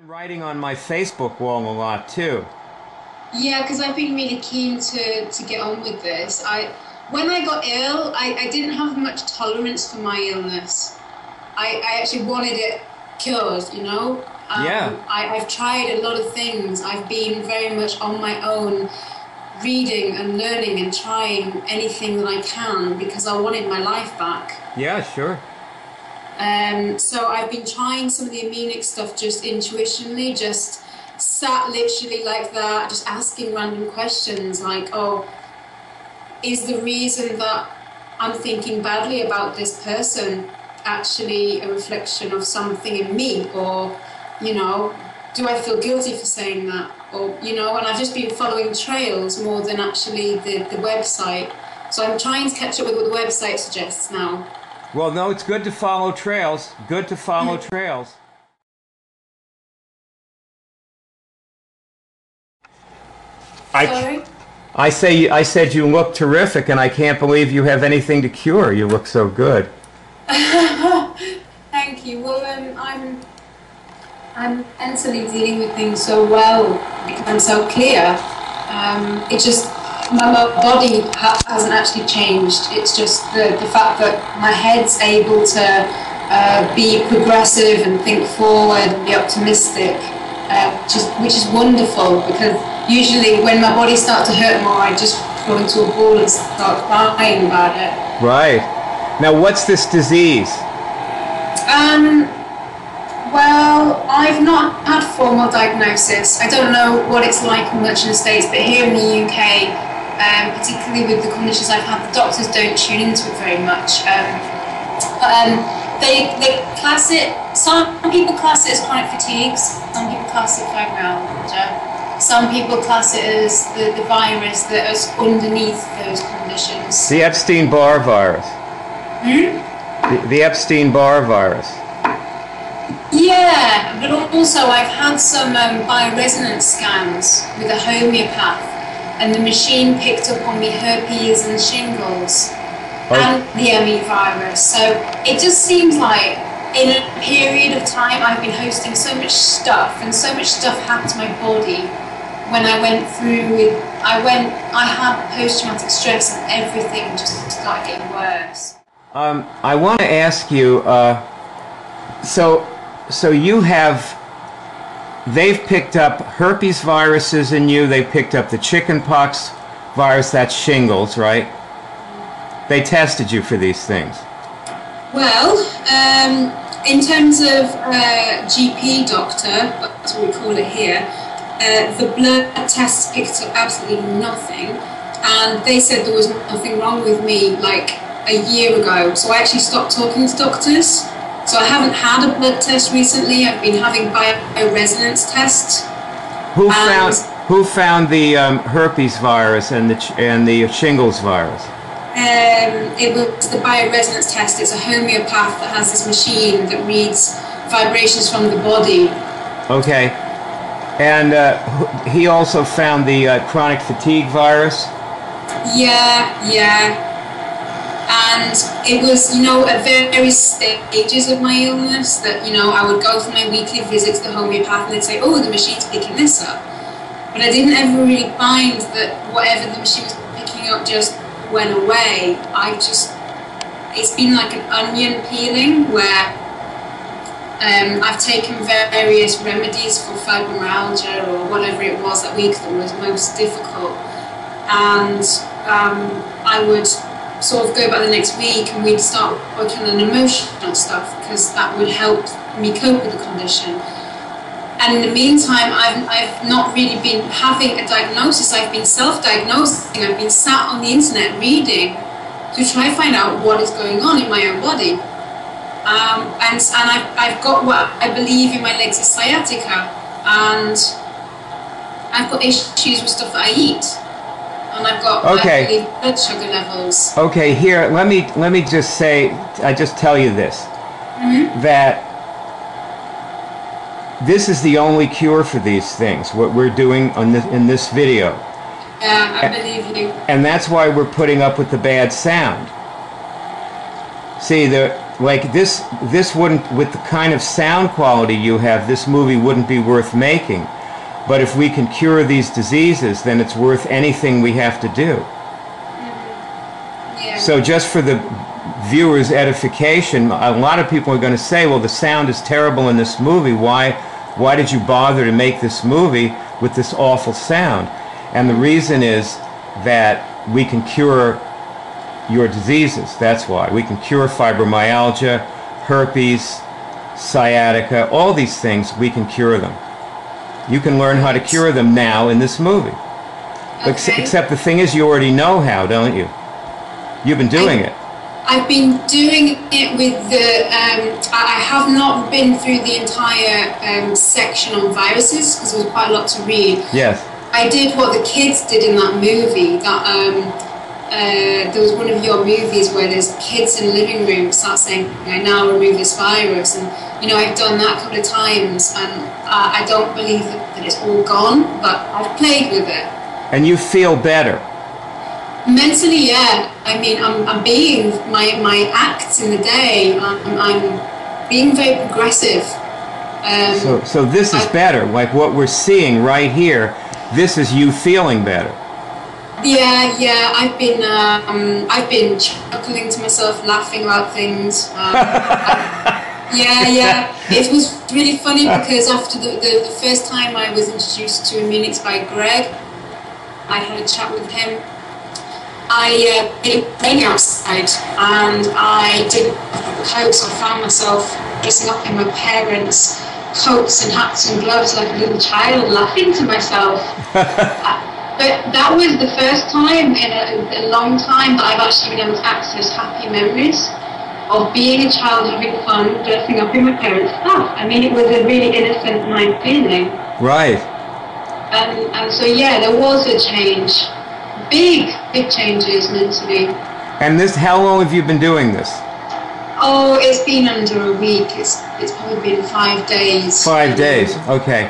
Writing on my Facebook wall a lot too. Yeah, because I've been really keen to get on with this. When I got ill, I didn't have much tolerance for my illness. I actually wanted it cured, you know? Yeah. I've tried a lot of things. I've been very much on my own, reading and learning and trying anything that I can because I wanted my life back. Yeah, sure. So I've been trying some of the IMMUNICS stuff just intuitionally, just sat literally like that, just asking random questions like, oh, is the reason that I'm thinking badly about this person actually a reflection of something in me? Or, you know, do I feel guilty for saying that? Or, you know, and I've just been following trails more than actually the website. So I'm trying to catch up with what the website suggests now. Well, no, it's good to follow trails. Good to follow trails. Sorry? I said you look terrific, and I can't believe you have anything to cure. You look so good. Thank you. Well, I'm mentally dealing with things so well because I'm so clear. It just my body hasn't actually changed. It's just the fact that my head's able to be progressive and think forward and be optimistic, which is wonderful, because usually when my body starts to hurt more, I just go into a ball and start crying about it. Right. Now, what's this disease? Well, I've not had formal diagnosis. I don't know what it's like much in the States, but here in the UK, particularly with the conditions I've had, the doctors don't tune into it very much. They class it, some people class it as chronic fatigues, some people class it fibromyalgia, some people class it as the virus that is underneath those conditions. The Epstein-Barr virus. The Epstein-Barr virus. Yeah, but also I've had some bioresonance scans with a homeopath, and the machine picked up on me herpes and shingles and the ME virus. So it just seems like in a period of time I've been hosting so much stuff, and so much stuff happened to my body when I went through with, I had post-traumatic stress, and everything just started getting worse. I want to ask you, so you have, they've picked up herpes viruses in you, they picked up the chickenpox virus, that's shingles, right? They tested you for these things. Well, in terms of GP doctor, that's what we call it here, the blood tests picked up absolutely nothing, and they said there was nothing wrong with me like a year ago. So I actually stopped talking to doctors. So I haven't had a blood test recently. I've been having bioresonance tests. Who found the herpes virus and the shingles virus? It was the bioresonance test. It's a homeopath that has this machine that reads vibrations from the body. Okay. And he also found the chronic fatigue virus? Yeah. And it was, you know, at various stages of my illness that, you know, I would go for my weekly visit to the homeopath and they'd say, oh, the machine's picking this up. But I didn't ever really find that whatever the machine was picking up just went away. It's been like an onion peeling where I've taken various remedies for fibromyalgia or whatever it was that week that was most difficult. And I would sort of go back the next week and we'd start working on emotional stuff because that would help me cope with the condition. And in the meantime, I've not really been having a diagnosis. I've been self-diagnosing. I've been sat on the internet reading to try and find out what is going on in my own body. And I've got what I believe in my legs is sciatica, and I've got issues with stuff that I eat. And I've got I believe, blood sugar levels. Okay, here, let me just say, I just tell you this, that this is the only cure for these things, what we're doing in this video. Yeah, I believe you. And that's why we're putting up with the bad sound. See, like this wouldn't, with the kind of sound quality you have, this movie wouldn't be worth making. But if we can cure these diseases, then it's worth anything we have to do. Yeah. So just for the viewers' edification, a lot of people are going to say, well, the sound is terrible in this movie. Why did you bother to make this movie with this awful sound? And the reason is that we can cure your diseases. That's why. We can cure fibromyalgia, herpes, sciatica, all these things, we can cure them. You can learn how to cure them now in this movie. Okay. Except the thing is, you already know how, don't you? You've been doing it. I've been doing it with the, I have not been through the entire section on viruses, because there was quite a lot to read. Yes. I did what the kids did in that movie, there was one of your movies where there's kids in the living room start saying, I now remove this virus, and you know, I've done that a couple of times, and I don't believe that it's all gone, but I've played with it. And you feel better? Mentally, yeah. I mean, I'm being, my acts in the day, I'm being very progressive. So this is better, like what we're seeing right here, this is you feeling better. Yeah. I've been chuckling to myself, laughing about things. Yeah. It was really funny because after the first time I was introduced to IMMUNICS by Greg, I had a chat with him. I did rain outside, and I didn't have coats. I found myself dressing up in my parents' coats and hats and gloves like a little child, laughing to myself. But that was the first time in a long time that I've actually been able to access happy memories of being a child, having fun, dressing up in my parents' stuff. I mean, it was a really innocent, nice feeling. Right. And so, yeah, there was a change. Big changes mentally. And this, how long have you been doing this? Oh, it's been under a week. It's probably been 5 days. 5 days, okay.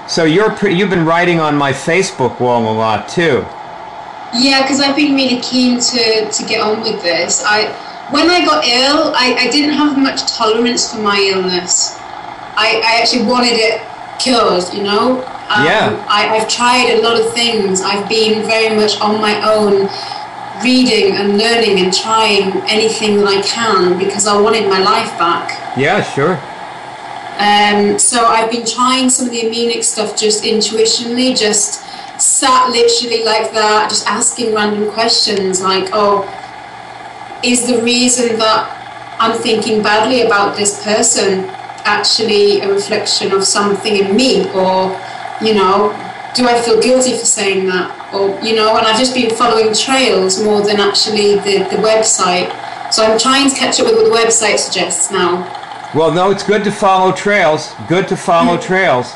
So you've been writing on my Facebook wall a lot too. Yeah, because I've been really keen to get on with this. When I got ill, I didn't have much tolerance for my illness. I actually wanted it cured, you know? Yeah. I've tried a lot of things. I've been very much on my own, reading and learning and trying anything that I can because I wanted my life back. Yeah, sure. So I've been trying some of the IMMUNICS stuff just intuitionally, just sat literally like that, just asking random questions like, oh, is the reason that I'm thinking badly about this person actually a reflection of something in me? Or, you know, do I feel guilty for saying that? Or, you know, and I've just been following trails more than actually the website. So I'm trying to catch up with what the website suggests now. Well, no, it's good to follow trails. Good to follow trails.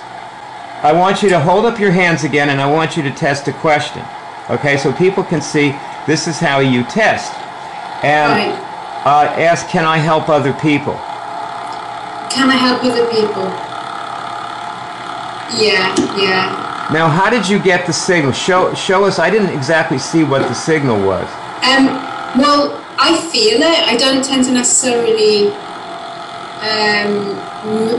I want you to hold up your hands again, and I want you to test a question. Okay, so people can see this is how you test. And ask, can I help other people? Can I help other people? Yeah. Now, how did you get the signal? Show us. I didn't exactly see what the signal was. Well, I feel it. I don't tend to necessarily...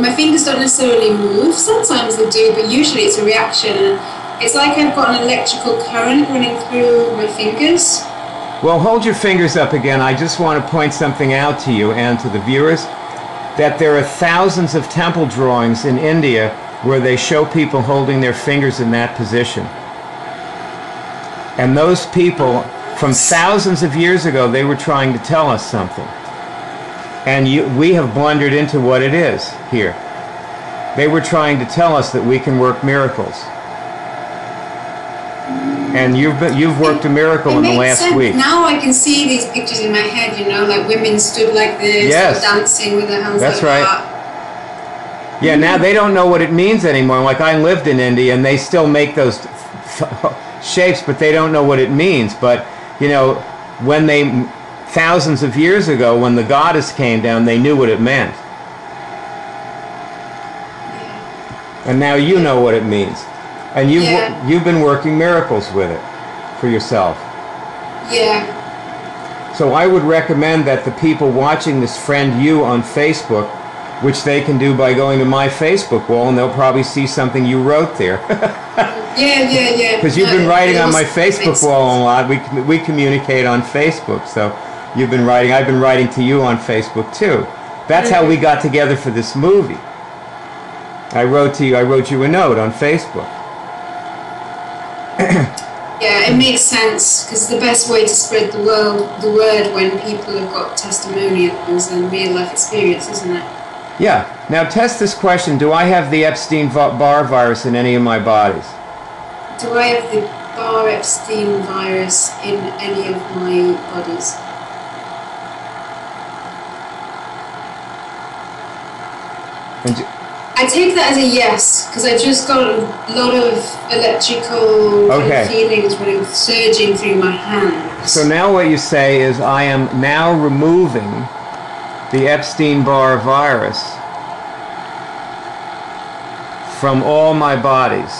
my fingers don't necessarily move. Sometimes they do, but usually it's a reaction. It's like I've got an electrical current running through my fingers. Well, hold your fingers up again. I just want to point something out to you and to the viewers, that there are thousands of temple drawings in India where they show people holding their fingers in that position. And those people, from thousands of years ago, they were trying to tell us something. And we have blundered into what it is here. They were trying to tell us that we can work miracles. And you've worked a miracle in the last week. Now I can see these pictures in my head, you know, like women stood like this, yes, dancing with their hands that's like right. that. Yeah, now they don't know what it means anymore. Like, I lived in India, and they still make those shapes, but they don't know what it means. But, you know, when thousands of years ago, when the goddess came down, they knew what it meant. And now you know what it means. And you've been working miracles with it for yourself. Yeah. So I would recommend that the people watching this friend you on Facebook, which they can do by going to my Facebook wall, and they'll probably see something you wrote there. Yeah. Because you've been writing on my Facebook wall a lot. We communicate on Facebook, so you've been writing. I've been writing to you on Facebook too. That's how we got together for this movie. I wrote you a note on Facebook. Yeah, it makes sense, because the best way to spread the word when people have got testimonials and real life experience, isn't it? Yeah. Now test this question. Do I have the Epstein-Barr virus in any of my bodies? Do I have the Barr-Epstein virus in any of my bodies? I take that as a yes, because I just got a lot of electrical kind of feelings running, surging through my hands. So now what you say is, I am now removing the Epstein-Barr virus from all my bodies.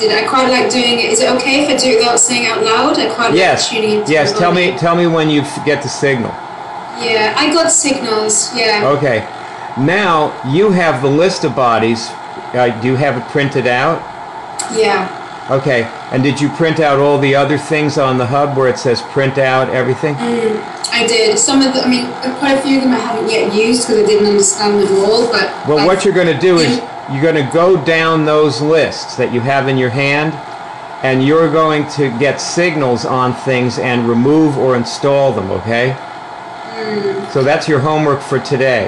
I quite like doing it. Is it okay if I do it without saying it out loud? I quite like tuning into Yes, tell me when you get the signal. Yeah, I got signals, yeah. Okay. Now, you have the list of bodies. Do you have it printed out? Yeah. Okay. And did you print out all the other things on the hub where it says print out everything? I did. Some of them, quite a few of them I haven't yet used because I didn't understand them all, but... Well, what you're going to do is you're going to go down those lists that you have in your hand, and you're going to get signals on things and remove or install them, okay? So that's your homework for today.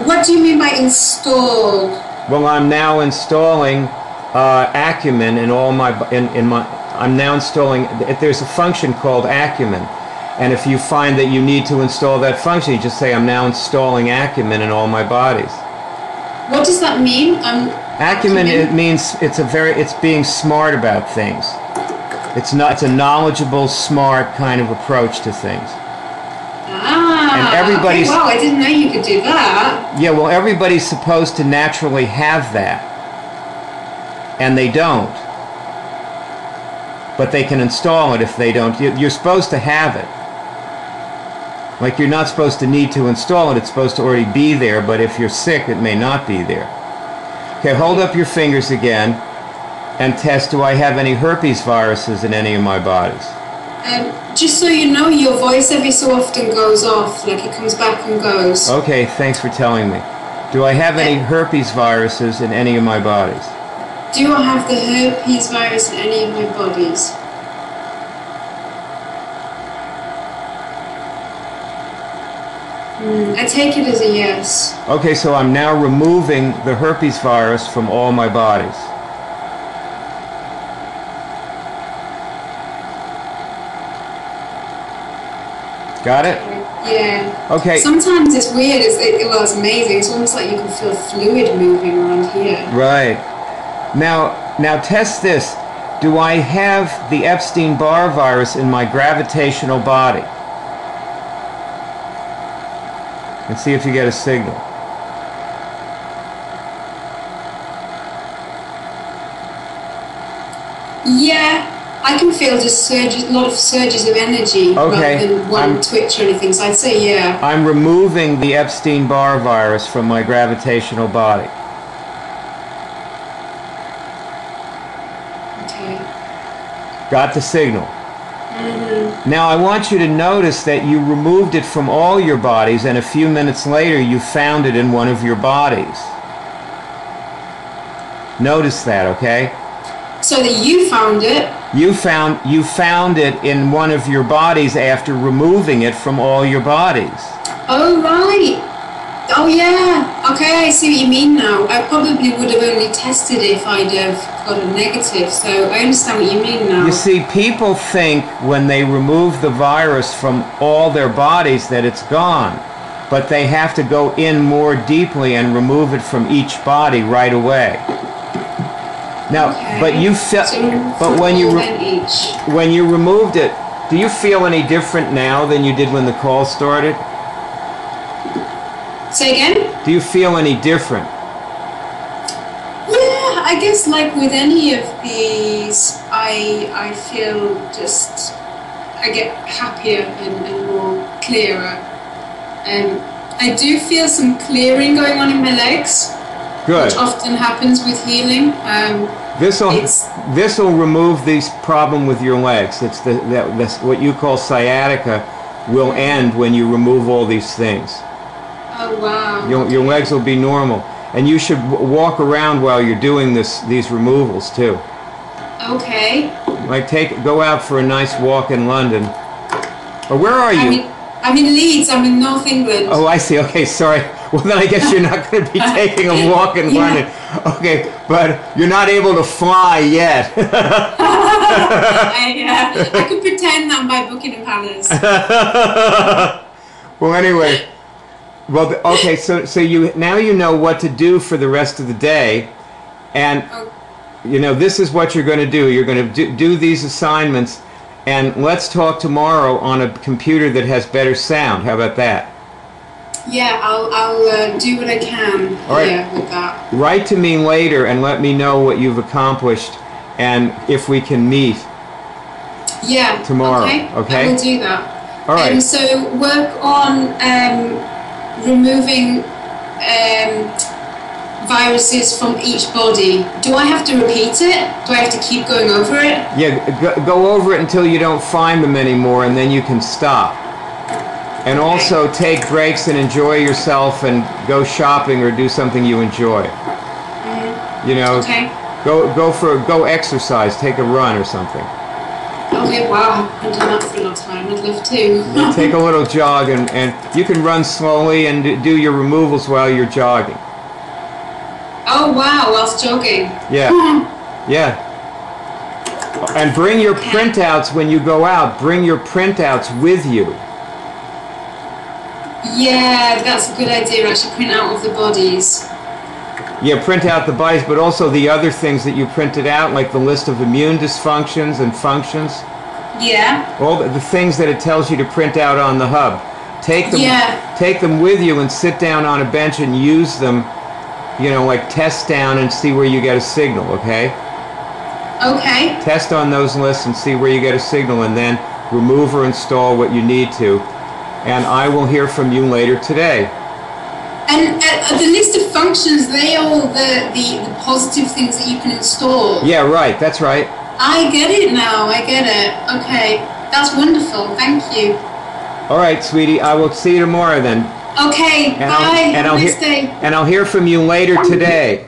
What do you mean by install? Well, I'm now installing Acumen in all my I'm now installing. There's a function called Acumen, and if you find that you need to install that function, you just say, I'm now installing Acumen in all my bodies. What does that mean? Acumen, it means it's being smart about things. It's a knowledgeable, smart kind of approach to things. And everybody's, okay, wow, I didn't know you could do that. Yeah, well, everybody's supposed to naturally have that. And they don't. But they can install it if they don't. You're supposed to have it. Like, you're not supposed to need to install it. It's supposed to already be there, but if you're sick, it may not be there. Okay, hold up your fingers again and test, do I have any herpes viruses in any of my bodies? Just so you know, your voice every so often goes off, like it comes back and goes. Okay, thanks for telling me. Do I have any herpes viruses in any of my bodies? Do I have the herpes virus in any of my bodies? I take it as a yes. Okay, so I'm now removing the herpes virus from all my bodies. Got it? Yeah. Okay. Sometimes it's weird. It's amazing. It's almost like you can feel fluid moving around here. Right. Now test this. Do I have the Epstein-Barr virus in my gravitational body? And see if you get a signal. Yeah. I can feel just a lot of surges of energy rather than one twitch or anything, so I'd say yeah. I'm removing the Epstein-Barr virus from my gravitational body. Okay. Got the signal. Now I want you to notice that you removed it from all your bodies, and a few minutes later you found it in one of your bodies. Notice that, okay? So that you found it. You found it in one of your bodies after removing it from all your bodies. Oh, right. Oh, yeah. Okay, I see what you mean now. I probably would have only tested it if I'd have got a negative, so I understand what you mean now. You see, people think when they remove the virus from all their bodies that it's gone, but they have to go in more deeply and remove it from each body right away. Now, okay. But when you removed it, do you feel any different now than you did when the call started? Say again? Do you feel any different? Yeah, I guess like with any of these, I feel just, I get happier and more clearer. I do feel some clearing going on in my legs. Good. Which often happens with healing. This will remove this problem with your legs. It's that's what you call sciatica will end when you remove all these things. Oh wow. Your legs will be normal, and you should walk around while you're doing these removals too. Okay. Like go out for a nice walk in London. Or where are you? I'm in Leeds. I'm in North England. Oh, I see. Okay, sorry. Well, then I guess you're not going to be taking a walk in London. Okay, but you're not able to fly yet. I could pretend I'm by Buckingham Palace. Well, anyway. Well, okay, so you now you know what to do for the rest of the day, and you know this is what you're going to do. You're going to do these assignments, and let's talk tomorrow on a computer that has better sound. How about that? Yeah, I'll do what I can with that. Write to me later and let me know what you've accomplished and if we can meet. Yeah. Tomorrow. Okay. I will do that. All right. So work on removing viruses from each body. Do I have to repeat it? Do I have to keep going over it? Yeah, go over it until you don't find them anymore, and then you can stop. And also take breaks and enjoy yourself and go shopping or do something you enjoy. You know, go exercise, take a run or something. Okay, wow, I've done that for a long time. I'd love to. Take a little jog and you can run slowly and do your removals while you're jogging. Oh wow, whilst jogging. Yeah, yeah. And bring your printouts when you go out. Bring your printouts with you. Yeah, that's a good idea, actually, print out of the bodies. Yeah, print out the bodies, but also the other things that you printed out, like the list of immune dysfunctions and functions. Yeah. All the things that it tells you to print out on the hub. Take them with you and sit down on a bench and use them, you know, like test down and see where you get a signal, okay? Okay. Test on those lists and see where you get a signal, and then remove or install what you need to. And I will hear from you later today. And the list of functions, they all the positive things that you can install. Yeah, right. That's right. I get it now. I get it. Okay. That's wonderful. Thank you. All right, sweetie. I will see you tomorrow then. Okay. Bye. Have a nice day. And I'll hear from you later today.